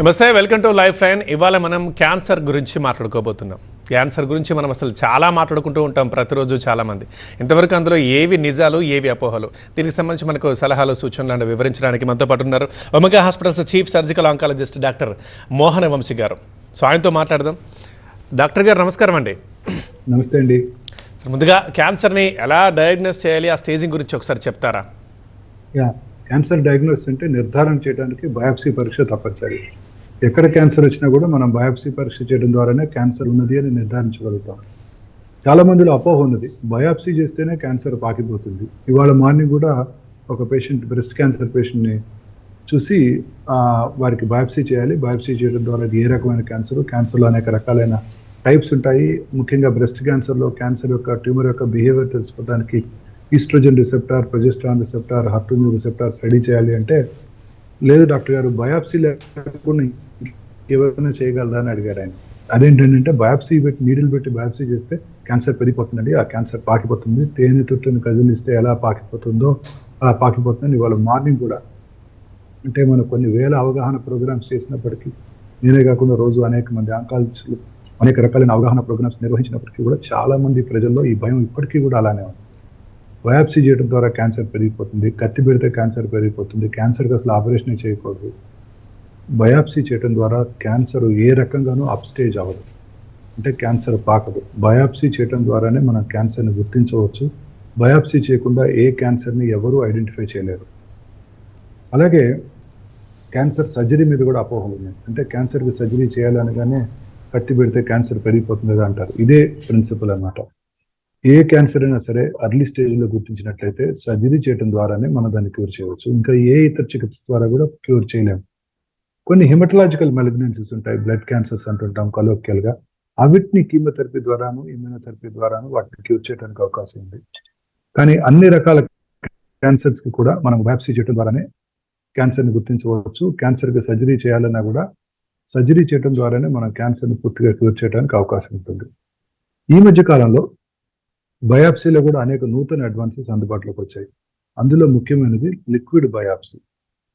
నమస్తే, welcome to life line. ఇవాళ మనం క్యాన్సర్ గురించి మాట్లాడుకోబోతున్నాం. క్యాన్సర్ గురించి మనం అసలు చాలా మాట్లాడుకుంటూ ఉంటాం ప్రతిరోజు చాలామంది. ఇంతవరకు అందులో ఏవి నిజాలు, ఏవి అపోహలు, దీనికి సంబంధించి మనకు సలహాలు, సూచనలు వివరించడానికి మనతో పాటు ఉన్నారు Omega hospitals chief surgical oncologist doctor Mohana Vamshi గారు. సో ఆయనతో మాట్లాడదాం. డాక్టర్ గారు నమస్కారం అండి. నమస్తే అండి. ముందుగా క్యాన్సర్ని ఎలా డయాగ్నోస్ చేయాలి, ఆ స్టేజింగ్ గురించి ఒకసారి చెప్తారా? క్యాన్సర్ డయాగ్నోస్ అంటే నిర్ధారణ చేయడానికి బయాప్సీ పరీక్ష తప్పనిసరి. ఎక్కడ క్యాన్సర్ వచ్చినా కూడా మనం బయాప్సీ పరీక్ష చేయడం ద్వారానే క్యాన్సర్ ఉన్నది అని నిర్ధారించగలుగుతాం. చాలా మందిలో అపోహ ఉన్నది, బయాప్సీ చేస్తేనే క్యాన్సర్ పాకిపోతుంది. ఇవాళ మార్నింగ్ కూడా ఒక పేషెంట్, బ్రెస్ట్ క్యాన్సర్ పేషెంట్ని చూసి వారికి బయాప్సీ చేయాలి, బయాప్సీ చేయడం ద్వారా ఏ రకమైన క్యాన్సర్లో అనేక రకాలైన టైప్స్ ఉంటాయి. ముఖ్యంగా బ్రెస్ట్ క్యాన్సర్లో క్యాన్సర్ యొక్క ట్యూమర్ యొక్క బిహేవియర్ తెలుసుకోవడానికి oestrogen receptor, progesterone receptor, hormone receptor study చేయాలి అంటే, లేదు డాక్టర్ గారు బయాప్సీ లేకుండా ఏమైనా చేయగలరా అని అడిగారు ఆయన. అదేంటంటే బయాప్సీ పెట్టి, నీడిల్ పెట్టి బయాప్సీ చేస్తే క్యాన్సర్ పెరిగిపోతుందండి, ఆ క్యాన్సర్ పాకిపోతుంది, తేనె తుట్టుని కదిలిస్తే ఎలా పాకిపోతుందో అలా పాకిపోతుందని ఇవాళ మార్నింగ్ కూడా, అంటే మనం కొన్ని వేల అవగాహన ప్రోగ్రామ్స్ చేసినప్పటికీ, నేనే కాకుండా రోజు అనేక మంది ఆంకాలజిస్టులు అనేక రకాలైన అవగాహన ప్రోగ్రామ్స్ నిర్వహించినప్పటికీ కూడా చాలా మంది ప్రజల్లో ఈ భయం ఇప్పటికీ కూడా అలానే ఉంది. బయాప్సీ చేయడం ద్వారా క్యాన్సర్ పెరిగిపోతుంది, కత్తి పెడితే క్యాన్సర్ పెరిగిపోతుంది, క్యాన్సర్కి అసలు ఆపరేషన్ చేయకూడదు. బయాప్సీ చేయడం ద్వారా క్యాన్సర్ ఏ రకంగానూ అప్ స్టేజ్ అవ్వదు, అంటే క్యాన్సర్ పాకదు. బయాప్సీ చేయడం ద్వారానే మనం క్యాన్సర్ని గుర్తించవచ్చు. బయాప్సీ చేయకుండా ఏ క్యాన్సర్ని ఎవరూ ఐడెంటిఫై చేయలేరు. అలాగే క్యాన్సర్ సర్జరీ మీద కూడా అపోహలు ఉన్నాయి. అంటే క్యాన్సర్కి సర్జరీ చేయాలనగానే కత్తి పెడితే క్యాన్సర్ పెరిగిపోతుంది అంటారు. ఇదే ప్రిన్సిపల్ అన్నమాట. ఏ క్యాన్సర్ అయినా సరే అర్లీ స్టేజ్లో గుర్తించినట్లయితే సర్జరీ చేయడం ద్వారానే మనం దాన్ని క్యూర్ చేయవచ్చు. ఇంకా ఏ ఇతర చికిత్స ద్వారా కూడా క్యూర్ చేయలేము. కొన్ని హిమటలాజికల్ మెలిగ్నెన్సీస్ ఉంటాయి, బ్లడ్ క్యాన్సర్స్ అంటుంటాం కొలోక్యల్గా. అవిటిని కీమోథెరపీ ద్వారాను, ఇమ్యూనోథెరపీ ద్వారాను వాటిని క్యూర్ చేయడానికి అవకాశం ఉంది. కానీ అన్ని రకాల క్యాన్సర్స్కి కూడా మనం బయాప్సీ చేయడం ద్వారానే క్యాన్సర్ని గుర్తించవచ్చు. క్యాన్సర్కి సర్జరీ చేయాలన్నా కూడా సర్జరీ చేయడం ద్వారానే మనం క్యాన్సర్ని పూర్తిగా క్యూర్ చేయడానికి అవకాశం ఉంటుంది. ఈ మధ్య కాలంలో బయాప్సీలో కూడా అనేక నూతన అడ్వాన్సెస్ అందుబాటులోకి వచ్చాయి. అందులో ముఖ్యమైనది లిక్విడ్ బయాప్సీ.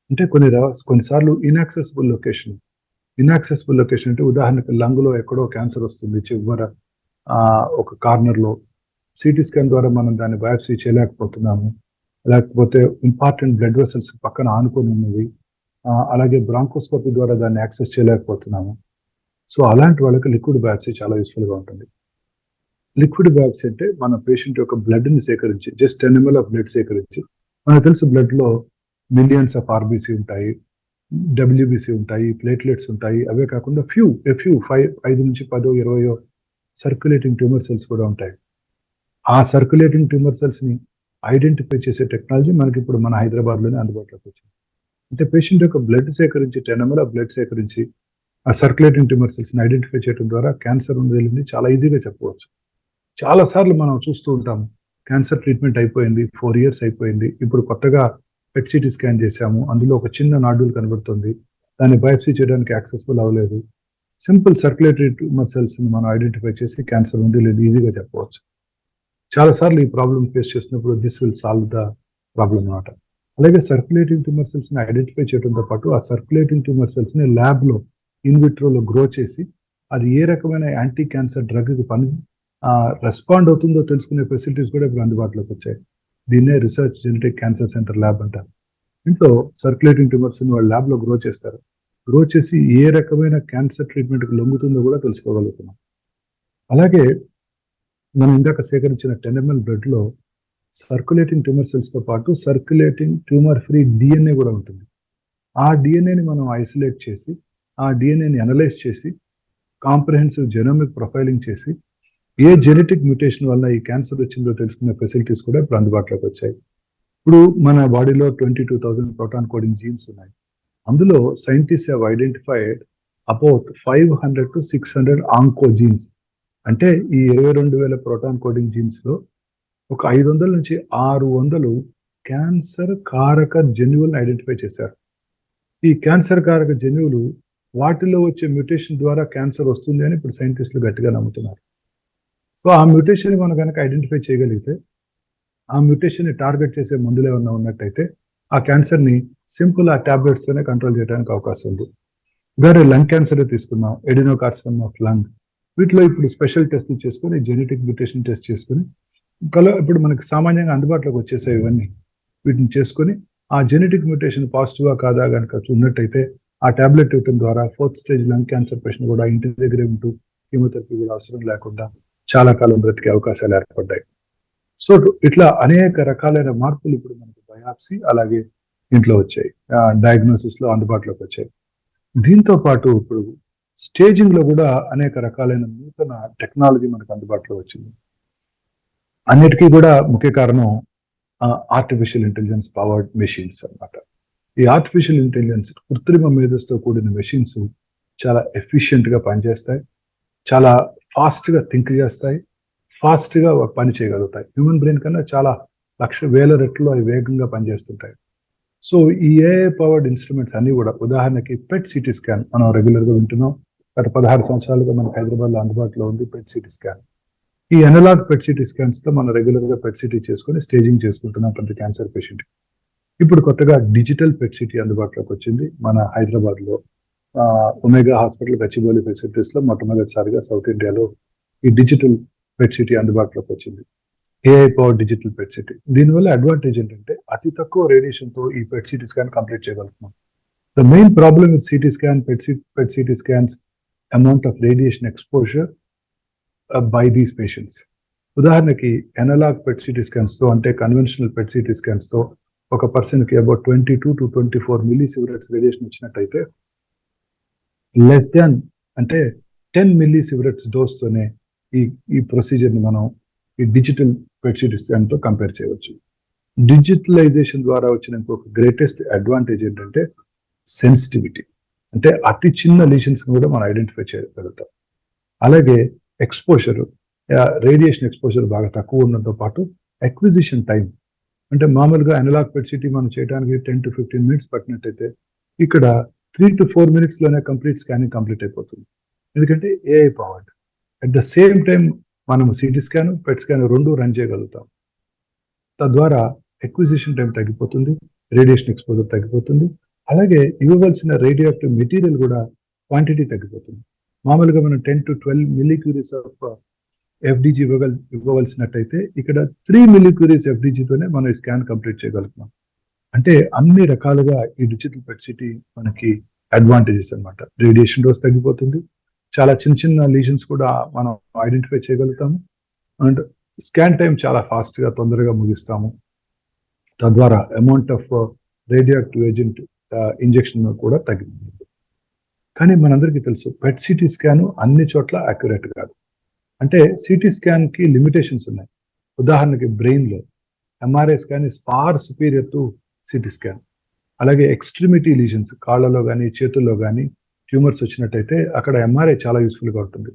అంటే కొన్నిసార్లు ఇన్యాక్సెసిబుల్ లొకేషన్ అంటే ఉదాహరణకు లంగ్లో ఎక్కడో క్యాన్సర్ వస్తుంది, చివర ఒక కార్నర్లో. సిటీ స్కాన్ ద్వారా మనం దాన్ని బయాప్సీ చేయలేకపోతున్నాము, లేకపోతే ఇంపార్టెంట్ బ్లడ్ వెసల్స్ పక్కన ఆనుకొని ఉన్నవి, అలాగే బ్రాంకోస్కోపీ ద్వారా దాన్ని యాక్సెస్ చేయలేకపోతున్నాము. సో అలాంటి వాళ్ళకి లిక్విడ్ బయాప్సీ చాలా యూస్ఫుల్గా ఉంటుంది. లిక్విడ్ బయాప్సీ అంటే మన పేషెంట్ యొక్క బ్లడ్ని సేకరించి, జస్ట్ 10 ml ఆఫ్ బ్లడ్ సేకరించి, మనకు తెలుసు బ్లడ్లో మిలియన్స్ ఆఫ్ ఆర్బీసీ ఉంటాయి, డబ్ల్యూబీసీ ఉంటాయి, ప్లేట్లెట్స్ ఉంటాయి. అవే కాకుండా ఐదు నుంచి 10, 20 సర్క్యులేటింగ్ ట్యూమర్ సెల్స్ కూడా ఉంటాయి. ఆ సర్క్యులేటింగ్ ట్యూమర్ సెల్స్ని ఐడెంటిఫై చేసే టెక్నాలజీ మనకి ఇప్పుడు మన హైదరాబాద్లోనే అందుబాటులోకి వచ్చింది. అంటే పేషెంట్ యొక్క బ్లడ్ సేకరించి, 10 ml ఆఫ్ బ్లడ్ సేకరించి ఆ సర్క్యులేటింగ్ ట్యూమర్ సెల్స్ని ఐడెంటిఫై చేయడం ద్వారా క్యాన్సర్ ఉంది చాలా ఈజీగా చెప్పవచ్చు. చాలాసార్లు మనం చూస్తూ ఉంటాము, క్యాన్సర్ ట్రీట్మెంట్ అయిపోయింది, 4 years అయిపోయింది, ఇప్పుడు కొత్తగా పెట్ సిటీ స్కాన్ చేశాము, అందులో ఒక చిన్న నాడ్యూల్ కనబడుతుంది, దాన్ని బయాప్సీ చేయడానికి యాక్సెసిబుల్ అవ్వలేదు. సింపుల్ సర్క్యులేటరీ ట్యూమర్ సెల్స్ని మనం ఐడెంటిఫై చేసి క్యాన్సర్ ఉంది లేదు ఈజీగా చెప్పవచ్చు. చాలాసార్లు ఈ ప్రాబ్లమ్ ఫేస్ చేసినప్పుడు this will solve the problem అన్నమాట. అలాగే సర్క్యులేటింగ్ ట్యూమర్ సెల్స్ని ఐడెంటిఫై చేయడంతో పాటు ఆ సర్క్యులేటింగ్ ట్యూమర్ సెల్స్ని ల్యాబ్లో, ఇన్విట్రోలో గ్రో చేసి అది ఏ రకమైన యాంటీ క్యాన్సర్ డ్రగ్కి రెస్పాండ్ అవుతుందో తెలుసుకునే ఫెసిలిటీస్ కూడా ఇప్పుడు అందుబాటులోకి వచ్చాయి. దీన్నే research genetic cancer centre lab అంటారు. ఇంట్లో సర్క్యులేటింగ్ ట్యూమర్స్ని వాళ్ళు ల్యాబ్లో గ్రో చేస్తారు. గ్రో చేసి ఏ రకమైన క్యాన్సర్ ట్రీట్మెంట్కి లొంగుతుందో కూడా తెలుసుకోగలుగుతున్నాం. అలాగే మనం ఇందాక సేకరించిన 10 ml బ్లడ్లో సర్క్యులేటింగ్ ట్యూమర్ సెల్స్తో పాటు సర్క్యులేటింగ్ ట్యూమర్ ఫ్రీ డిఎన్ఏ కూడా ఉంటుంది. ఆ డిఎన్ఏని మనం ఐసోలేట్ చేసి, ఆ డిఎన్ఏని అనలైజ్ చేసి, కాంప్రహెన్సివ్ జెనోమిక్ ప్రొఫైలింగ్ చేసి ఏ జెనెటిక్ మ్యూటేషన్ వల్ల ఈ క్యాన్సర్ వచ్చిందో తెలుసుకునే ఫెసిలిటీస్ కూడా ఇప్పుడు అందుబాటులోకి వచ్చాయి. ఇప్పుడు మన బాడీలో 22,000 ప్రోటాన్ కోడింగ్ జీన్స్ ఉన్నాయి. అందులో scientist have identified about 500 to 600 onco jeans. అంటే ఈ 22,000 ప్రోటాన్ కోడింగ్ జీన్స్లో ఒక 500 నుంచి 600 క్యాన్సర్ కారక జన్యువులను ఐడెంటిఫై చేశారు. ఈ క్యాన్సర్ కారక జన్యువులు, వాటిలో వచ్చే మ్యూటేషన్ ద్వారా క్యాన్సర్ వస్తుంది అని ఇప్పుడు సైంటిస్టులు గట్టిగా నమ్ముతున్నారు. సో ఆ మ్యూటేషన్ మనం కనుక ఐడెంటిఫై చేయగలిగితే, ఆ మ్యూటేషన్ని టార్గెట్ చేసే మందులు ఏమన్నా ఉన్నట్టయితే ఆ క్యాన్సర్ని సింపుల్ ఆ ట్యాబ్లెట్స్తోనే కంట్రోల్ చేయడానికి అవకాశం ఉంది. ఉదాహరణ లంగ్ క్యాన్సర్ తీసుకున్నాం, ఎడినోకార్సినోమా ఆఫ్ లంగ్. వీటిలో ఇప్పుడు స్పెషల్ టెస్ట్లు చేసుకొని జెనెటిక్ మ్యూటేషన్ టెస్ట్ చేసుకొని ఇప్పుడు మనకి సామాన్యంగా అందుబాటులోకి వచ్చేసాయి ఇవన్నీ. వీటిని చేసుకొని ఆ జెనెటిక్ మ్యూటేషన్ పాజిటివా కాదా కనుక ఉన్నట్టయితే ఆ టాబ్లెట్ ఇవ్వడం ద్వారా 4th stage lung cancer patient కూడా ఇంటి దగ్గరే ఉంటూ కీమోథెరపీ కూడా అవసరం లేకుండా చాలా కాలం బ్రతికే అవకాశాలు ఏర్పడ్డాయి. సో ఇట్లా అనేక రకాలైన మార్పులు ఇప్పుడు మనకి బయాప్సీ అలాగే ఇంట్లో వచ్చాయి, డయాగ్నోసిస్ లో అందుబాటులోకి వచ్చాయి. దీంతో పాటు ఇప్పుడు స్టేజింగ్ లో కూడా అనేక రకాలైన నూతన టెక్నాలజీ మనకు అందుబాటులో వచ్చింది. అన్నిటికీ కూడా ముఖ్య కారణం ఆర్టిఫిషియల్ ఇంటెలిజెన్స్ పవర్డ్ మెషిన్స్ అన్నమాట. ఈ ఆర్టిఫిషియల్ ఇంటెలిజెన్స్ కృత్రిమ మేధస్సుతో కూడిన మెషిన్స్ చాలా ఎఫిషియెంట్ గా పనిచేస్తాయి, చాలా ఫాస్ట్ గా థింక్ చేస్తాయి, ఫాస్ట్ గా పని చేయగలుగుతాయి. హ్యూమన్ బ్రెయిన్ కన్నా చాలా వేల రెట్లు అవి వేగంగా పనిచేస్తుంటాయి. సో ఈ ఏఐ పవర్డ్ ఇన్స్ట్రుమెంట్స్ అన్ని కూడా ఉదాహరణకి పెట్ సిటీ స్కాన్ మనం రెగ్యులర్ గా వింటున్నాం. గత 16 సంవత్సరాలుగా మనకి హైదరాబాద్ లో అందుబాటులో ఉంది పెట్ సిటీ స్కాన్. ఈ అనలాగ్ పెట్ సిటీ స్కాన్స్ తో మనం రెగ్యులర్ గా పెట్ సిటీ చేసుకొని స్టేజింగ్ చేసుకుంటున్నాం ప్రతి క్యాన్సర్ పేషెంట్. ఇప్పుడు కొత్తగా డిజిటల్ పెట్ సిటీ అందుబాటులోకి వచ్చింది మన హైదరాబాద్ లో. ఒమేగా హాస్పిటల్ గచ్చిబౌలి ఫెసిలిటీస్ లో మొట్టమొదటిసారిగా సౌత్ ఇండియాలో ఈ డిజిటల్ పెట్ సిటీ అందుబాటులోకి వచ్చింది, AI power digital PET CT. దీనివల్ల అడ్వాంటేజ్ ఏంటంటే అతి తక్కువ రేడియేషన్ తో ఈ పెట్ సిటీ స్కాన్ కంప్లీట్ చేయగలుగుతున్నాం. The main problem with CT scan, PET CT scans amount of radiation exposure by these patients. ఉదాహరణకి అనలాగ్ పెట్ సిటీ స్కాన్స్ తో అంటే కన్వెన్షనల్ పెట్ సిటీ స్కాన్స్ తో ఒక పర్సన్ కి అబౌట్ 22 to 24 మిల్లీ సివరెట్స్ రేడియేషన్ వచ్చినట్టయితే less than అంటే 10 milli సివరెట్స్ dose తోనే ఈ ప్రొసీజర్ ని మనం ఈ డిజిటల్ పెట్ సిటీ స్కాన్ తో కంపేర్ చేయవచ్చు. డిజిటలైజేషన్ ద్వారా వచ్చిన ఇంకొక గ్రేటెస్ట్ అడ్వాంటేజ్ ఏంటంటే సెన్సిటివిటీ. అంటే అతి చిన్న లీషన్స్ కూడా మనం ఐడెంటిఫై చేయగలుగుతాం. అలాగే ఎక్స్పోజర్, రేడియేషన్ ఎక్స్పోజర్ బాగా తక్కువ ఉండడంతో పాటు అక్విజిషన్ టైం అంటే మామూలుగా అనలాగ్ పెట్ సిటీ మనం చేయడానికి 10 to 15 minutes పట్టినట్టయితే ఇక్కడ 3 to 4 minutes లోనే కంప్లీట్ స్కానింగ్ కంప్లీట్ అయిపోతుంది. ఎందుకంటే AI powered. At the same time మనం సిటీ స్కాన్ పెట్ స్కాన్ రెండు రన్ చేయగలుగుతాం. తద్వారా ఎక్విజిషన్ టైం తగ్గిపోతుంది, రేడియేషన్ ఎక్స్పోజర్ తగ్గిపోతుంది, అలాగే ఇవ్వవలసిన రేడియో యాక్టివ్ మెటీరియల్ కూడా క్వాంటిటీ తగ్గిపోతుంది. మామూలుగా మనం 10 to 12 మిల్లీక్యూరీస్ ఆఫ్ ఎఫ్డిజి ఇవ్వవలసినట్టయితే ఇక్కడ 3 మిల్లీక్యూరీస్ ఎఫ్డిజితోనే మనం ఈ స్కాన్ కంప్లీట్ చేయగలుగుతాం. అంటే అన్ని రకాలుగా ఈ డిజిటల్ పెట్ సిటీ మనకి అడ్వాంటేజెస్ అనమాట. రేడియేషన్ డోస్ తగ్గిపోతుంది, చాలా చిన్న చిన్న లీజన్స్ కూడా మనం ఐడెంటిఫై చేయగలుగుతాము, అండ్ స్కాన్ టైం చాలా ఫాస్ట్ గా తొందరగా ముగిస్తాము. తద్వారా amount of radio active agent injection కూడా తగ్గిపోతుంది. కానీ మనందరికీ తెలుసు పెట్ సిటీ స్కాన్ అన్ని చోట్ల అక్యురేట్ కాదు. అంటే సిటీ స్కాన్ కి లిమిటేషన్స్ ఉన్నాయి. ఉదాహరణకి బ్రెయిన్ లో MRI scan is far superior to CT scan. అలాగే ఎక్స్ట్రిమిటీ లీజన్స్ కాళ్ళలో కానీ చేతుల్లో కానీ ట్యూమర్స్ వచ్చినట్టయితే అక్కడ ఎంఆర్ఐ చాలా యూస్ఫుల్ గా ఉంటుంది.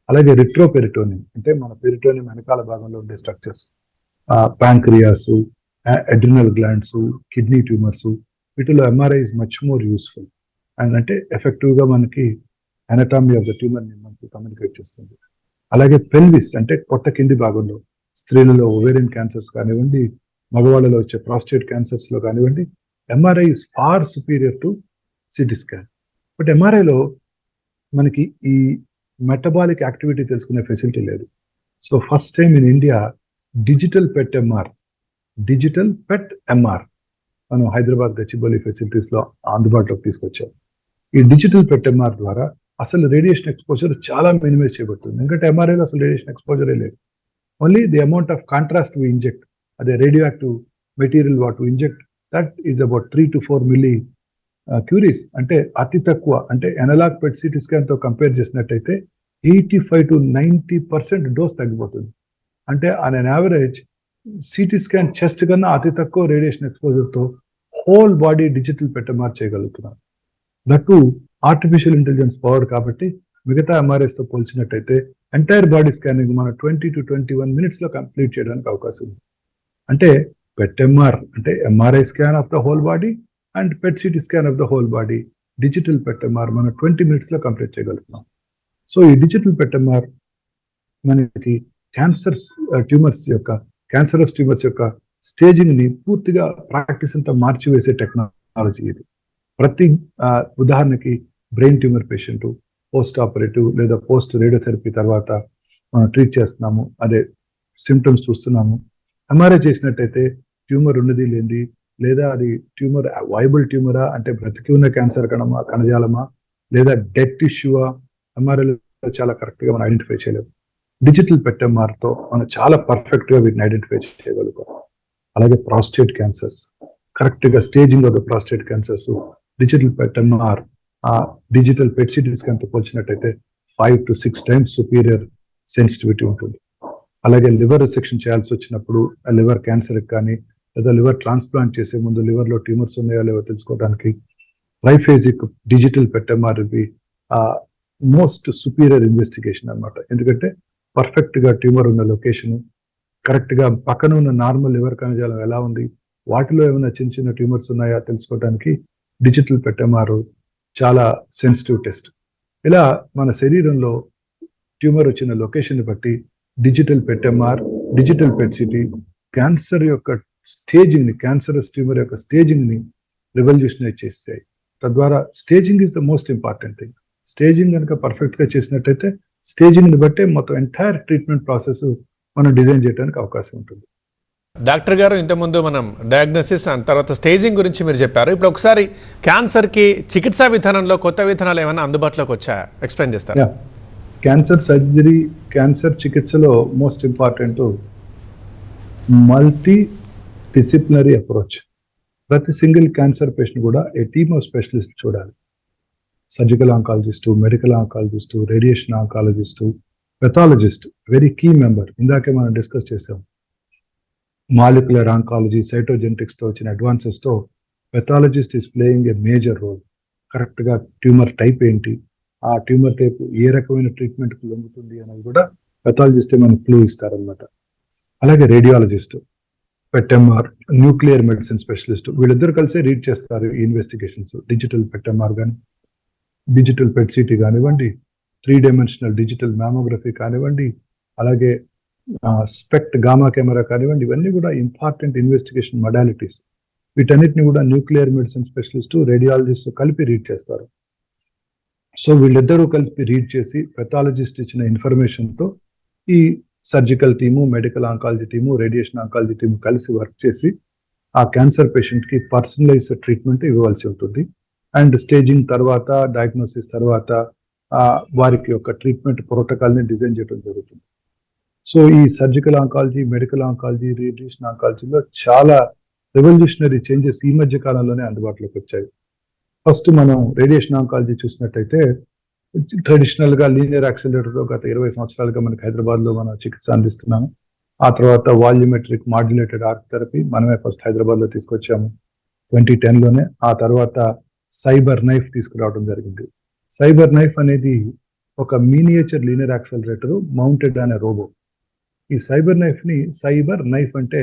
అలాగే రిట్రోపెరిటోనియం అంటే మన పెరిటోనియం వెనకాల భాగంలో ఉండే structures, pancreas, adrenal glands, kidney tumours, వీటిలో MRI is much more useful and అంటే ఎఫెక్టివ్ గా మనకి అనటామీ ఆఫ్ ద ట్యూమర్ ని మనకి కమ్యూనికేట్ చేస్తుంది. అలాగే పెల్విస్ అంటే పొట్ట కింది భాగంలో స్త్రీలలో ఓవేరియన్ క్యాన్సర్స్ కానివ్వండి, మగవాళ్ళలో వచ్చే ప్రాస్టేట్ క్యాన్సర్స్ లో కానివ్వండి, MRI is far superior to CT scan. But ఎంఆర్ఐలో మనకి ఈ మెటబాలిక్ యాక్టివిటీ తెలుసుకునే ఫెసిలిటీ లేదు. So first time in India digital PET MR మనం హైదరాబాద్ గచ్చిబౌలి ఫెసిలిటీస్ లో అందుబాటులోకి తీసుకొచ్చాం. ఈ డిజిటల్ పెట్ ఎంఆర్ ద్వారా అసలు రేడియేషన్ ఎక్స్పోజర్ చాలా మినిమైజ్ చేయబడుతుంది. ఎందుకంటే ఎంఆర్ఐలో అసలు రేడియేషన్ ఎక్స్పోజరే లేదు. Only the amount of contrast we inject, అదే radioactive material what we inject, that is about 3 to 4 millicuries. అంటే అతి తక్కువ. అంటే అనలాగ్ పెట్ సిటీ స్కాన్ తో కంపేర్ చేసినట్టయితే 85 to 90% డోస్ తగ్గిపోతుంది. అంటే on an average CT scan chest కన్నా అతి తక్కువ రేడియేషన్ ఎక్స్పోజర్ తో హోల్ బాడీ డిజిటల్ పెట్టమార్ చేయగలుగుతున్నారు. దట్టు ఆర్టిఫిషియల్ ఇంటెలిజెన్స్ పవర్ కాబట్టి మిగతా ఎంఆర్ఐస్ తో పోల్చినట్టయితే ఎంటైర్ బాడీ స్కానింగ్ మన 20 to 21 minutes లో కంప్లీట్ చేయడానికి అవకాశం ఉంది. అంటే పెట్ ఎంఆర్ అంటే MRI scan of the whole body and PET CT scan of the whole body, digital PET MR మనం 20 minutes లో కంప్లీట్ చేయగలుగుతున్నాం. సో ఈ డిజిటల్ పెట్ ఎంఆర్ మనకి క్యాన్సరస్ ట్యూమర్స్ యొక్క స్టేజింగ్ ని పూర్తిగా ప్రాక్టీస్ అంతా మార్చివేసే టెక్నాలజీ ఇది. ప్రతి ఉదాహరణకి brain tumour patient post operative లేదా పోస్ట్ రేడియోథెరపీ తర్వాత మనం ట్రీట్ చేస్తున్నాము, అదే సిమ్టమ్స్ చూస్తున్నాము. ఎంఆర్ఐ చేసినట్టయితే ట్యూమర్ ఉన్నది లేనిది, లేదా అది ట్యూమర్ వైబుల్ ట్యూమరా అంటే బ్రతికి ఉన్న క్యాన్సర్ కణజాలమా లేదా డెడ్ టిష్యూవా, ఎంఆర్ఐలో చాలా కరెక్ట్గా మనం ఐడెంటిఫై చేయలేము. డిజిటల్ PET-MRతో మనం చాలా పర్ఫెక్ట్గా వీటిని ఐడెంటిఫై చేయగలుగుతాం. అలాగే ప్రాస్టేట్ క్యాన్సర్స్ కరెక్ట్గా staging of the prostate cancers digital PET-MR digital PET-CT స్కాన్తో పోల్చినట్టయితే 5 to 6 times superior sensitivity ఉంటుంది. అలాగే లివర్ రిసెక్షన్ చేయాల్సి వచ్చినప్పుడు లివర్ క్యాన్సర్ కానీ లేదా లివర్ ట్రాన్స్ప్లాంట్ చేసే ముందు లివర్లో ట్యూమర్స్ ఉన్నాయో లేవో తెలుసుకోవడానికి triphasic digital PET-MR most superior investigation అనమాట. ఎందుకంటే పర్ఫెక్ట్గా ట్యూమర్ ఉన్న లొకేషన్, కరెక్ట్గా పక్కన ఉన్న నార్మల్ లివర్ కణజాలం ఎలా ఉంది, వాటిలో ఏమైనా చిన్న చిన్న ట్యూమర్స్ ఉన్నాయా తెలుసుకోవడానికి డిజిటల్ PET-MR చాలా సెన్సిటివ్ టెస్ట్. ఇలా మన శరీరంలో ట్యూమర్ వచ్చిన లొకేషన్ బట్టి digital PET-MR, digital PET-CT cancer యొక్క స్టేజింగ్ని, క్యాన్సరస్ ట్యూమర్ యొక్క స్టేజింగ్ని రెవల్యూషనైజ్ చేస్తాయి. తద్వారా staging is the most important thing. Staging కనుక పర్ఫెక్ట్గా చేసినట్టయితే స్టేజింగ్ని బట్టే మొత్తం ఎంటైర్ ట్రీట్మెంట్ ప్రాసెస్ మనం డిజైన్ చేయడానికి అవకాశం ఉంటుంది. డాక్టర్ గారు, ఇంతకుముందు మనం డయాగ్నోసిస్ అండ్ తర్వాత స్టేజింగ్ గురించి మీరు చెప్పారు. ఇప్పుడు ఒకసారి క్యాన్సర్కి చికిత్సా విధానంలో కొత్త విధానాలు ఏమైనా అందుబాటులోకి వచ్చాయా, ఎక్స్ప్లెయిన్ చేస్తారా? క్యాన్సర్ సర్జరీ, క్యాన్సర్ చికిత్సలో most important multidisciplinary approach. ప్రతి సింగిల్ క్యాన్సర్ పేషెంట్ కూడా ఏ టీమ్ ఆఫ్ స్పెషలిస్ట్ చూడాలి. Surgical oncologist, medical oncologist, radiation oncologist, pathologist very key member. ఇందాకే మనం డిస్కస్ చేసాం. మాలిక్యులర్ ఆంకాలజీ, సైటోజెనెటిక్స్తో వచ్చిన అడ్వాన్సెస్తో pathologist is playing a major role. కరెక్ట్గా ట్యూమర్ టైప్ ఏంటి, ఆ ట్యూమర్ టైప్ ఏ రకమైన ట్రీట్మెంట్కి లొంగుతుంది అనేది కూడా పెథాలజిస్టే మనకు క్లూ ఇస్తారనమాట. అలాగే radiologist, PET-MR, nuclear medicine specialist, వీళ్ళిద్దరు కలిసే రీడ్ చేస్తారు ఈ ఇన్వెస్టిగేషన్స్. డిజిటల్ PET-MR కానీ, డిజిటల్ PET-CT కానివ్వండి, 3-dimensional డిజిటల్ మ్యామోగ్రఫీ కానివ్వండి, అలాగే స్పెక్ట్ గామా కెమెరా కానివ్వండి, ఇవన్నీ కూడా ఇంపార్టెంట్ ఇన్వెస్టిగేషన్ మొడాలిటీస్. వీటన్నిటిని కూడా న్యూక్లియర్ మెడిసిన్ స్పెషలిస్టు, రేడియాలజిస్ట్ కలిపి రీడ్ చేస్తారు. సో వీళ్ళిద్దరూ కలిపి రీడ్ చేసి పెథాలజిస్ట్ ఇచ్చిన ఇన్ఫర్మేషన్తో ఈ surgical team, medical oncology team, radiation oncology team కలిసి వర్క్ చేసి ఆ క్యాన్సర్ పేషెంట్కి పర్సనలైజ్డ్ ట్రీట్మెంట్ ఇవ్వవలసి ఉంటుంది. అండ్ స్టేజింగ్ తర్వాత, డయాగ్నోసిస్ తర్వాత వారికి ఒక ట్రీట్మెంట్ ప్రోటోకాల్ని డిజైన్ చేయడం జరుగుతుంది. సో ఈ surgical oncology, medical oncology, radiation ఆంకాలజీలో చాలా రెవల్యూషనరీ చేంజెస్ ఈ మధ్య కాలంలోనే అందుబాటులోకి వచ్చాయి. ఫస్ట్ మనం రేడియేషన్ ఆంకాలజీ చూసినట్టయితే ట్రెడిషనల్గా లీనియర్ యాక్సిలరేటర్తో గత 20 సంవత్సరాలుగా మనకి హైదరాబాద్లో మనం చికిత్స అందిస్తున్నాము. ఆ తర్వాత వాల్యూమెట్రిక్ మాడ్యులేటెడ్ ఆర్క్ థెరపీ మనమే ఫస్ట్ హైదరాబాద్లో తీసుకొచ్చాము 2010లోనే. ఆ తర్వాత సైబర్ నైఫ్ తీసుకురావడం జరిగింది. సైబర్ నైఫ్ అనేది ఒక మినియేచర్ లీనియర్ యాక్సిలరేటర్ మౌంటెడ్ అనే రోబో. ఈ సైబర్ నైఫ్ అంటే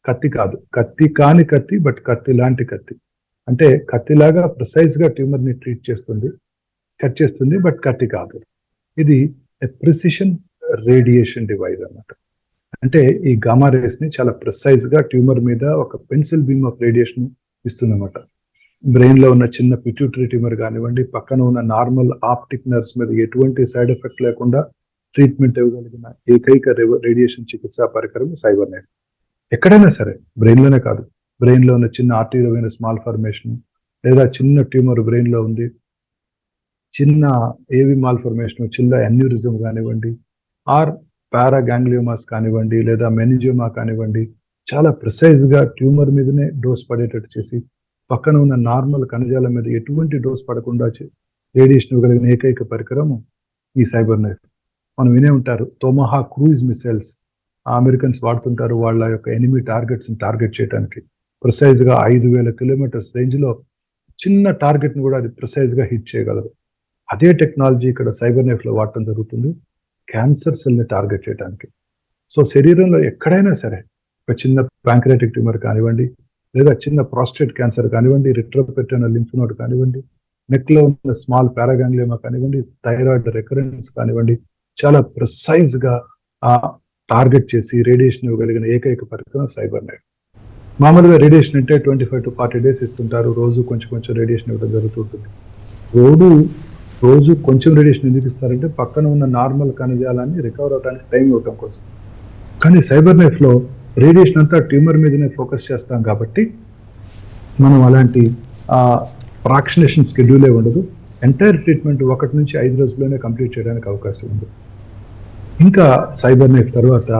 కత్తి కాదు, కత్తి కాని కత్తి, బట్ కత్తి లాంటి కత్తి. అంటే కత్తిలాగా ప్రిసైజ్గా ట్యూమర్ని కట్ చేస్తుంది, బట్ కత్తి కాదు. ఇది ప్రిసిషన్ రేడియేషన్ డివైస్ అన్నమాట. అంటే ఈ గామా రేస్ని చాలా ప్రిసైజ్గా ట్యూమర్ మీద ఒక పెన్సిల్ బీమ్ ఆఫ్ రేడియేషన్ ఇస్తుంది అన్నమాట. బ్రెయిన్లో ఉన్న చిన్న పిట్యూటరీ ట్యూమర్ కానివ్వండి, పక్కన ఉన్న నార్మల్ ఆప్టిక్ నర్వ్స్ మీద ఎటువంటి సైడ్ ఎఫెక్ట్ లేకుండా ట్రీట్మెంట్ ఇవ్వగలిగిన ఏకైక రేడియేషన్ చికిత్సా పరికరం సైబర్ నైఫ్. ఎక్కడైనా సరే, బ్రెయిన్లోనే కాదు, బ్రెయిన్లో ఉన్న చిన్న ఆర్టీరియల్ స్మాల్ ఫార్మేషన్, లేదా చిన్న ట్యూమర్ బ్రెయిన్లో ఉంది, చిన్న ఏవి మాల్ ఫార్మేషన్, చిన్న అన్యూరిజం కానివ్వండి, ఆర్ పారాగాంగ్లియోమాస్ కానివ్వండి, లేదా మెనిజియోమా కానివ్వండి, చాలా ప్రిసైజ్గా ట్యూమర్ మీదనే డోస్ పడేటట్టు చేసి పక్కన ఉన్న నార్మల్ కణజాలం మీద ఎటువంటి డోస్ పడకుండా రేడియేషన్ ఇవ్వగలిగిన ఏకైక పరికరం ఈ సైబర్ నైఫ్. మనం వినే ఉంటారు తోమహా క్రూయిజ్ మిసైల్స్ అమెరికన్స్ వాడుతుంటారు వాళ్ళ యొక్క ఎనిమీ టార్గెట్స్ని టార్గెట్ చేయడానికి. ప్రిసైజ్గా 5,000 కిలోమీటర్స్ రేంజ్లో చిన్న టార్గెట్ని కూడా అది ప్రిసైజ్గా హిట్ చేయగలదు. అదే టెక్నాలజీ ఇక్కడ సైబర్ నైఫ్లో వాడటం జరుగుతుంది క్యాన్సర్ సెల్ని టార్గెట్ చేయడానికి. సో శరీరంలో ఎక్కడైనా సరే ఒక చిన్న ప్యాంక్రియాటిక్ ట్యూమర్ కానివ్వండి, లేదా చిన్న ప్రాస్టేట్ క్యాన్సర్ కానివ్వండి, రిట్రోపెర్టోనల్ లింఫ్ నోడ్ కానివ్వండి, నెక్లో ఉన్న స్మాల్ పారాగాంగ్లియోమా కానివ్వండి, థైరాయిడ్ రికరెన్స్ కానివ్వండి, చాలా ప్రిసైజ్గా టార్గెట్ చేసి రేడియేషన్ ఇవ్వగలిగిన ఏకైక పరికరం సైబర్ నైఫ్. మామూలుగా రేడియేషన్ అంటే 25 to 40 days ఇస్తుంటారు. రోజు కొంచెం రేడియేషన్ ఇవ్వడం జరుగుతుంటుంది. రోజు రోజు కొంచెం రేడియేషన్ ఎందుకు ఇస్తారంటే పక్కన ఉన్న నార్మల్ కణజాలాన్ని రికవర్ అవడానికి టైం ఇవ్వటం కోసం. కానీ సైబర్ నైఫ్లో రేడియేషన్ అంతా ట్యూమర్ మీదనే ఫోకస్ చేస్తాం కాబట్టి మనం అలాంటి ఫ్రాక్షనేషన్ స్కెడ్యూలే ఉండదు. ఎంటైర్ ట్రీట్మెంట్ 1 నుంచి 5 రోజుల్లోనే కంప్లీట్ చేయడానికి అవకాశం ఉంది. ఇంకా సైబర్ నైఫ్ తర్వాత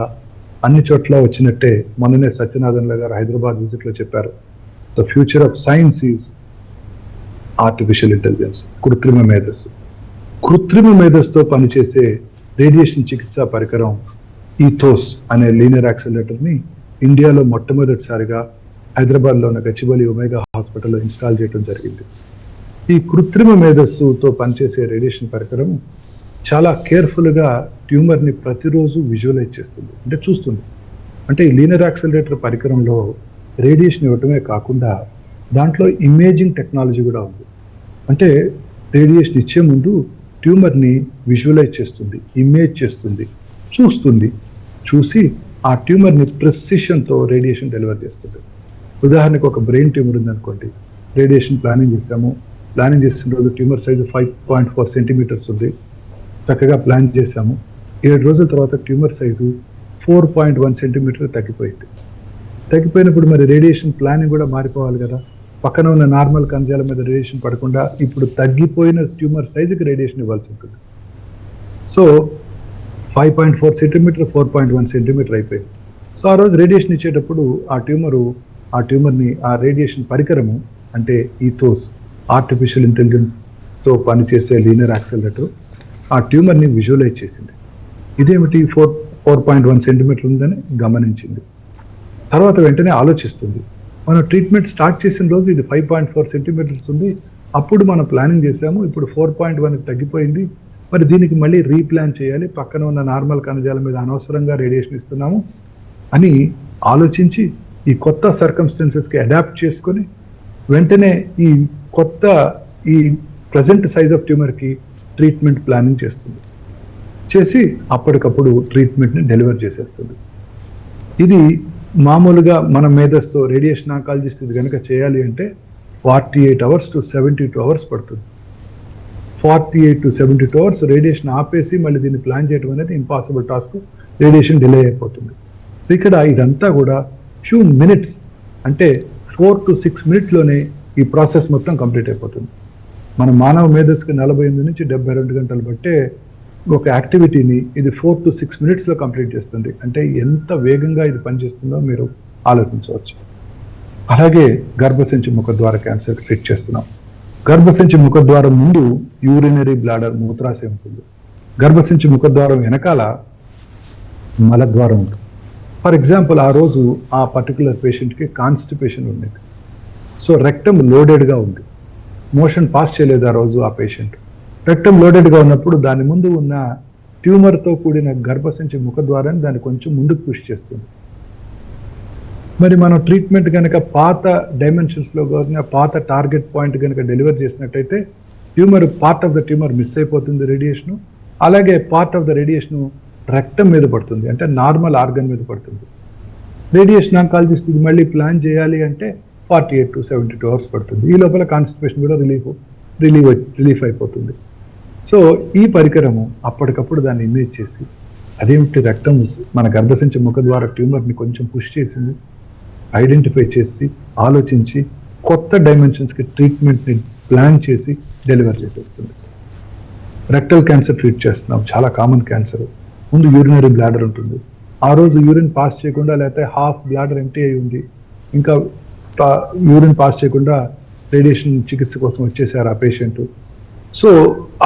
అన్ని చోట్ల వచ్చినట్టే మొన్ననే సత్యనారాయణ గారు హైదరాబాద్ విజిట్లో చెప్పారు, the future of science is artificial intelligence, కృత్రిమ మేధస్సు. కృత్రిమ మేధస్సుతో పనిచేసే రేడియేషన్ చికిత్సా పరికరం ఈథోస్ అనే లీనియర్ యాక్సిలరేటర్ని ఇండియాలో మొట్టమొదటిసారిగా హైదరాబాద్లో ఉన్న గచ్చిబౌలి ఒమేగా హాస్పిటల్లో ఇన్స్టాల్ చేయడం జరిగింది. ఈ కృత్రిమ మేధస్సుతో పనిచేసే రేడియేషన్ పరికరం చాలా కేర్ఫుల్గా ట్యూమర్ని ప్రతిరోజు విజువలైజ్ చేస్తుంది, అంటే చూస్తుంది. అంటే ఈ లీనియర్ యాక్సిలరేటర్ పరికరంలో రేడియేషన్ ఇవ్వటమే కాకుండా దాంట్లో ఇమేజింగ్ టెక్నాలజీ కూడా ఉంది. అంటే రేడియేషన్ ఇచ్చే ముందు ట్యూమర్ని విజువలైజ్ చేస్తుంది, ఇమేజ్ చేస్తుంది, చూస్తుంది, చూసి ఆ ట్యూమర్ని ప్రెసిషన్తో రేడియేషన్ డెలివర్ చేస్తుంది. ఉదాహరణకు ఒక బ్రెయిన్ ట్యూమర్ ఉందనుకోండి, రేడియేషన్ ప్లానింగ్ చేసాము, ప్లానింగ్ చేసిన రోజు ట్యూమర్ సైజు 5.4 సెంటీమీటర్స్ ఉంది, చక్కగా ప్లాన్ చేశాము. 7 రోజుల తర్వాత ట్యూమర్ సైజు 4.1 సెంటీమీటర్ తగ్గిపోయింది. తగ్గిపోయినప్పుడు మరి రేడియేషన్ ప్లానింగ్ కూడా మారిపోవాలి కదా. పక్కన ఉన్న నార్మల్ కణజాల మీద రేడియేషన్ పడకుండా ఇప్పుడు తగ్గిపోయిన ట్యూమర్ సైజుకి రేడియేషన్ ఇవ్వాల్సి ఉంటుంది. సో 5.4 సెంటీమీటర్ 4.1 సెంటీమీటర్ అయిపోయింది. సో ఆ రోజు రేడియేషన్ ఇచ్చేటప్పుడు ఆ ట్యూమర్ని ఆ రేడియేషన్ పరికరము అంటే ఈథోస్ ఆర్టిఫిషియల్ ఇంటెలిజెన్స్తో పనిచేసే లీనియర్ యాక్సిలరేటర్ ఆ ట్యూమర్ని విజువలైజ్ చేసింది. ఇదేమిటి 4.1 సెంటీమీటర్ ఉందని గమనించింది. తర్వాత వెంటనే ఆలోచిస్తుంది, మనం ట్రీట్మెంట్ స్టార్ట్ చేసిన రోజు ఇది 5.4 సెంటీమీటర్స్ ఉంది, అప్పుడు మనం ప్లానింగ్ చేసాము, ఇప్పుడు 4.1కి తగ్గిపోయింది, మరి దీనికి మళ్ళీ రీప్లాన్ చేయాలి, పక్కన ఉన్న నార్మల్ కణజాల మీద అనవసరంగా రేడియేషన్ ఇస్తున్నాము అని ఆలోచించి ఈ కొత్త సర్కమ్స్టెన్సెస్కి అడాప్ట్ చేసుకొని వెంటనే ఈ ప్రజెంట్ సైజ్ ఆఫ్ ట్యూమర్కి ట్రీట్మెంట్ ప్లానింగ్ చేసి అప్పటికప్పుడు ట్రీట్మెంట్ని డెలివర్ చేసేస్తుంది. ఇది మామూలుగా మన మేధస్తో రేడియేషన్ ఆంకాలజిస్ట్ ఇది కనుక చేయాలి అంటే 48 అవర్స్ టు 72 అవర్స్ పడుతుంది. 48 to 72 అవర్స్ రేడియేషన్ ఆపేసి మళ్ళీ దీన్ని ప్లాన్ చేయడం అనేది ఇంపాసిబుల్ టాస్క్, రేడియేషన్ డిలే అయిపోతుంది. సో ఇక్కడ ఇదంతా కూడా ఫ్యూ మినిట్స్ అంటే 4 to 6 మినిట్లోనే ఈ ప్రాసెస్ మొత్తం కంప్లీట్ అయిపోతుంది. మన మానవ మేధస్సుకి 48 నుంచి 72 గంటలు బట్టే ఒక యాక్టివిటీని ఇది 4 to 6 మినిట్స్లో కంప్లీట్ చేస్తుంది. అంటే ఎంత వేగంగా ఇది పనిచేస్తుందో మీరు ఆలోచించవచ్చు. అలాగే గర్భసంచి ముఖద్వార క్యాన్సర్ ట్రీట్ చేస్తున్నాం. గర్భసంచి ముఖద్వారం ముందు యూరినరీ బ్లాడర్ మూత్రాశయం ఉంటుంది. గర్భసంచి ముఖద్వారం వెనకాల మలద్వారం ఉంటుంది. ఫర్ ఎగ్జాంపుల్ ఆ రోజు ఆ పర్టికులర్ పేషెంట్కి కాన్స్టిపేషన్ ఉండేది. సో రెక్టమ్ లోడెడ్గా ఉంది, మోషన్ పాస్ చేయలేదు ఆ రోజు ఆ పేషెంట్. రెక్టమ్ లోడెడ్గా ఉన్నప్పుడు దాని ముందు ఉన్న ట్యూమర్తో కూడిన గర్భసంచి ముఖద్వారాన్ని దాన్ని కొంచెం ముందుకు పుష్ చేస్తుంది. మరి మనం ట్రీట్మెంట్ కనుక పాత డైమెన్షన్స్లో కానీ పాత టార్గెట్ పాయింట్ కనుక డెలివర్ చేసినట్టయితే part of the tumour miss అయిపోతుంది రేడియేషను. అలాగే part of the radiation rectum మీద పడుతుంది, అంటే నార్మల్ ఆర్గన్ మీద పడుతుంది. రేడియేషన్ ఆంకాలజిస్ట్ ఇది మళ్ళీ ప్లాన్ చేయాలి అంటే 48 to 72 అవర్స్ పడుతుంది. ఈ లోపల కాన్స్టిపేషన్ కూడా రిలీఫ్ అయిపోతుంది. సో ఈ పరికరము అప్పటికప్పుడు దాన్ని ఇమేజ్ చేసి అదేమిటి రెక్టమ్ మన గర్భసంచి ముఖ ద్వారా ట్యూమర్ని కొంచెం పుష్ చేసింది, ఐడెంటిఫై చేసి ఆలోచించి కొత్త డైమెన్షన్స్కి ట్రీట్మెంట్ని ప్లాన్ చేసి డెలివర్ చేసేస్తుంది. రెక్టల్ క్యాన్సర్ ట్రీట్ చేస్తున్నాం, చాలా కామన్ క్యాన్సర్. ముందు యూరినరీ బ్లాడర్ ఉంటుంది, ఆ రోజు యూరిన్ పాస్ చేయకుండా లేకపోతే హాఫ్ బ్లాడర్ ఎంటీ అయి ఉంది, ఇంకా యూరిన్ పాస్ చేయకుండా రేడియేషన్ చికిత్స కోసం వచ్చేసారు ఆ పేషెంట్. సో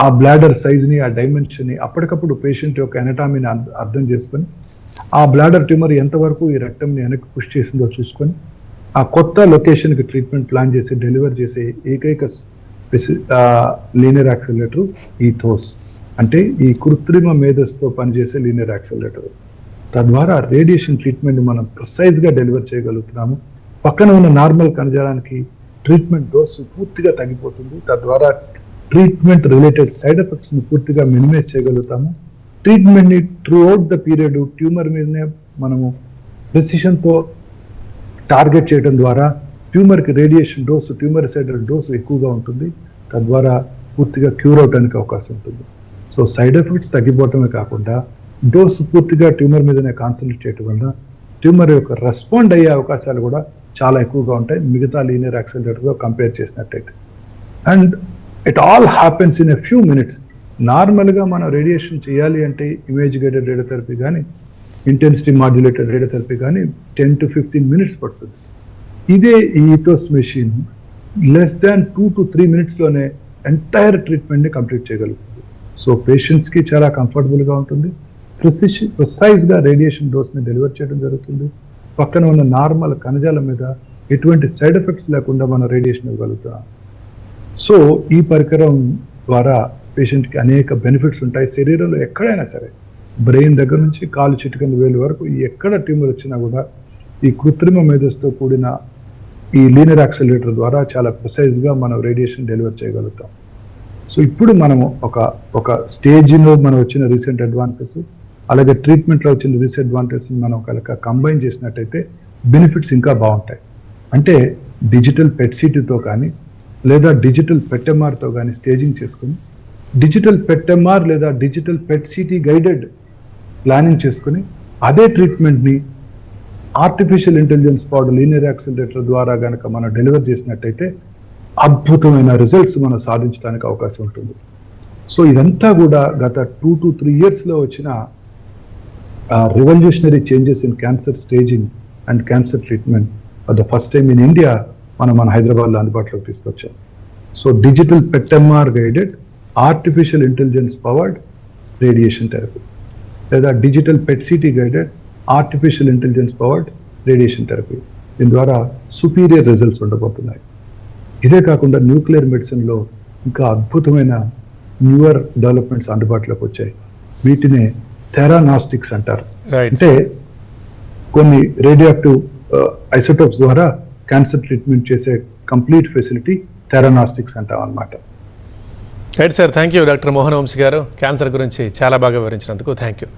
ఆ బ్లాడర్ సైజ్ని ఆ డైమెన్షన్ని అప్పటికప్పుడు పేషెంట్ యొక్క ఎనటామీని అర్థం చేసుకొని ఆ బ్లాడర్ ట్యూమర్ ఎంతవరకు ఈ రెక్టమ్ని వెనక్కి పుష్ చేసిందో చూసుకొని ఆ కొత్త లొకేషన్కి ట్రీట్మెంట్ ప్లాన్ చేసి డెలివర్ చేసే ఏకైక లీనియర్ యాక్సిలరేటర్ ఈథోస్, అంటే ఈ కృత్రిమ మేధస్సుతో పనిచేసే లీనియర్ యాక్సిలరేటర్. తద్వారా రేడియేషన్ ట్రీట్మెంట్ మనం ప్రిసైజ్గా డెలివర్ చేయగలుగుతున్నాము. పక్కన ఉన్న నార్మల్ కణజాలానికి ట్రీట్మెంట్ డోసు పూర్తిగా తగ్గిపోతుంది. తద్వారా ట్రీట్మెంట్ రిలేటెడ్ సైడ్ ఎఫెక్ట్స్ని పూర్తిగా మినిమైజ్ చేయగలుగుతాము. ట్రీట్మెంట్ని throughout the period tumour మీదనే మనము ప్రెసిషన్తో టార్గెట్ చేయడం ద్వారా ట్యూమర్కి radiation dose, tumour side dose ఎక్కువగా ఉంటుంది. తద్వారా పూర్తిగా క్యూర్ అవడానికి అవకాశం ఉంటుంది. సో సైడ్ ఎఫెక్ట్స్ తగ్గిపోవటమే కాకుండా డోసు పూర్తిగా ట్యూమర్ మీదనే కాన్సన్ట్రేట్ చేయడం వల్ల ట్యూమర్ యొక్క రెస్పాండ్ అయ్యే అవకాశాలు కూడా చాలా ఎక్కువగా ఉంటాయి మిగతా లీనియర్ యాక్సిలరేటర్తో కంపేర్ చేసినట్టయితే. And it all happens in a few minutes. నార్మల్గా మనం రేడియేషన్ చేయాలి అంటే ఇమేజ్ గైడెడ్ రేడియోథెరపీ కానీ ఇంటెన్సిటీ మాడ్యులేటెడ్ రేడియోథెరపీ కానీ 10 to 15 minutes పడుతుంది. ఇదే ఈ Ethos machine less than 2 to 3 minutesలోనే ఎంటైర్ ట్రీట్మెంట్ని కంప్లీట్ చేయగలుగుతుంది. సో పేషెంట్స్కి చాలా కంఫర్టబుల్గా ఉంటుంది. ప్రిసైజ్గా రేడియేషన్ డోస్ని డెలివర్ చేయడం జరుగుతుంది. పక్కన ఉన్న నార్మల్ కణజాలం మీద ఎటువంటి సైడ్ ఎఫెక్ట్స్ లేకుండా మనం రేడియేషన్ ఇవ్వగలుగుతాం. సో ఈ పరికరం ద్వారా పేషెంట్కి అనేక బెనిఫిట్స్ ఉంటాయి. శరీరంలో ఎక్కడైనా సరే బ్రెయిన్ దగ్గర నుంచి కాలు చిటికిన వేలు వరకు ఎక్కడ ట్యూమర్ వచ్చినా కూడా ఈ కృత్రిమ మేధస్సుతో కూడిన ఈ లీనియర్ యాక్సిలరేటర్ ద్వారా చాలా ప్రిసైజ్గా మనం రేడియేషన్ డెలివర్ చేయగలుగుతాం. సో ఇప్పుడు మనము ఒక స్టేజ్లో మనం వచ్చిన రీసెంట్ అడ్వాన్సెస్ అలాగే ట్రీట్మెంట్లో వచ్చిన రీసెంట్ అడ్వాంటేజెస్ మనం కనుక కంబైన్ చేసినట్టయితే బెనిఫిట్స్ ఇంకా బాగుంటాయి. అంటే డిజిటల్ పెట్సిటీతో కానీ లేదా డిజిటల్ పెట్ఎంఆర్తో కానీ స్టేజింగ్ చేసుకుని డిజిటల్ పెట్ఎంఆర్ లేదా డిజిటల్ పెట్సిటీ గైడెడ్ ప్లానింగ్ చేసుకుని అదే ట్రీట్మెంట్ని artificial intelligence powered linear accelerator ద్వారా కనుక మనం డెలివర్ చేసినట్టయితే అద్భుతమైన రిజల్ట్స్ మనం సాధించడానికి అవకాశం ఉంటుంది. సో ఇదంతా కూడా గత 2 to 3 yearsలో వచ్చిన revolutionary changes in cancer staging and cancer treatment for the first time in India మన హైదరాబాద్లో అందుబాటులోకి తీసుకొచ్చాం. So digital PET MR guided artificial intelligence powered radiation therapy లేదా digital PET CT guided artificial intelligence powered radiation therapy. దీని ద్వారా superior results ఉండబోతున్నాయి. ఇదే కాకుండా న్యూక్లియర్ మెడిసిన్లో ఇంకా అద్భుతమైన న్యూయర్ డెవలప్మెంట్స్ అందుబాటులోకి వచ్చాయి. వీటినే థెరానాస్టిక్స్ అంటారు. అంటే కొన్ని రేడియోయాక్టివ్ ఐసోటోప్స్ ద్వారా క్యాన్సర్ ట్రీట్మెంట్ చేసే కంప్లీట్ ఫెసిలిటీ థెరానాస్టిక్స్ అంటాం అన్నమాట. Right sir, thank you doctor Mohan Vamsi గారు. క్యాన్సర్ గురించి చాలా బాగా వివరించినందుకు థ్యాంక్ యూ.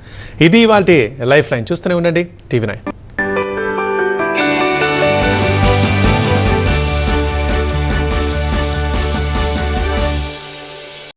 ఇది ఇవాల్టి లైఫ్ లైన్. చూస్తూనే ఉండండి TV9.